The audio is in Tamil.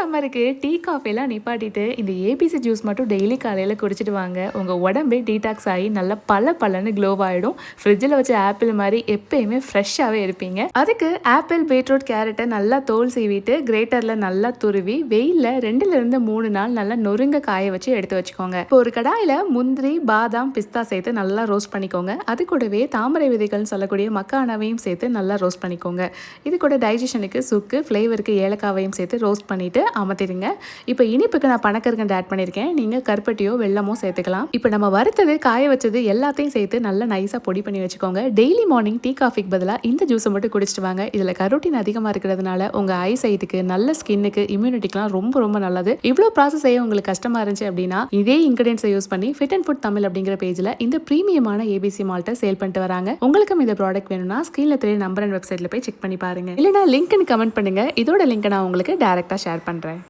சம்மருக்கு டீ காஃபிலாம் நிப்பாட்டிட்டு இந்த ஏபிசி ஜூஸ் மட்டும் டெய்லி காலையில் குடிச்சிட்டு வாங்க. உங்கள் உடம்பே டீடாக்ஸ் ஆகி நல்லா பலன்னு க்ளோவ் ஆகிடும். ஃப்ரிட்ஜில் வச்ச ஆப்பிள் மாதிரி எப்பயுமே ஃப்ரெஷ்ஷாகவே இருப்பீங்க. அதுக்கு ஆப்பிள், பீட்ரூட், கேரட்டை நல்லா தோல் சீவிட்டு கிரேட்டரில் நல்லா துருவி வெயிலில் 2லிருந்து 3 நாள் நல்லா நொறுங்க காய வச்சு எடுத்து வச்சுக்கோங்க. இப்போ ஒரு கடாயில் முந்திரி, பாதாம், பிஸ்தா சேர்த்து நல்லா ரோஸ்ட் பண்ணிக்கோங்க. அது கூடவே தாமரை விதைகள்னு சொல்லக்கூடிய மக்கானாவையும் சேர்த்து நல்லா ரோஸ்ட் பண்ணிக்கோங்க. இது கூட டைஜஷனுக்கு சுக்கு, ஃப்ளேவருக்கு ஏலக்காவையும் சேர்த்து ரோஸ்ட் பண்ணிட்டு அமர்த்திடுங்க. இப்போ இனிப்புக்கு நான் பனக்கற்கண்டு ஆட் பண்ணியிருக்கேன். நீங்கள் கருப்பட்டியோ வெல்லமோ சேர்த்துக்கலாம். இப்போ நம்ம வறுத்தது, காய வச்சது எல்லாத்தையும் சேர்த்து நல்லா நைஸாக பொடி பண்ணி வச்சுக்கோங்க. டெய்லி மார்னிங் டீ காஃபிக்கு பதிலாக இந்த ஜூஸை மட்டும் குடிச்சிட்டு வாங்க. இதில் கரோட்டின் அதிகமாக இருக்கிறதுனால உங்கள் ஐ சைட்டுக்கு, நல்ல ஸ்கின்னுக்கு, இம்யூனிட்டிக்கெலாம் ரொம்ப நல்லது. இவ்வளோ ப்ராசஸ் செய்ய உங்களுக்கு கஷ்டமாக இருந்துச்சு அப்படின்னா இதே இன்கிரியன்ஸை யூஸ் பண்ணி ஃபிட் அண்ட் ஃபுட் தமிழ் அப்படிங்கிற பேஜில் இந்த ப்ரீமியமான ஏபிசி மால்ட்டை சேல் பண்ணிட்டு வராங்க. உங்களுக்கும் இந்த ப்ராடக்ட் வேணும்னா ஸ்க்ரீனில் தெரிய நம்பர் அண்ட் வெப்சைட்டில் போய் செக் பண்ணி பாருங்க. இல்லைனா லிங்க்னு கமெண்ட் பண்ணுங்க. இதோட லிங்க் நான் உங்களுக்கு டைரக்டாக ஷேர் பண்ணுறேன்.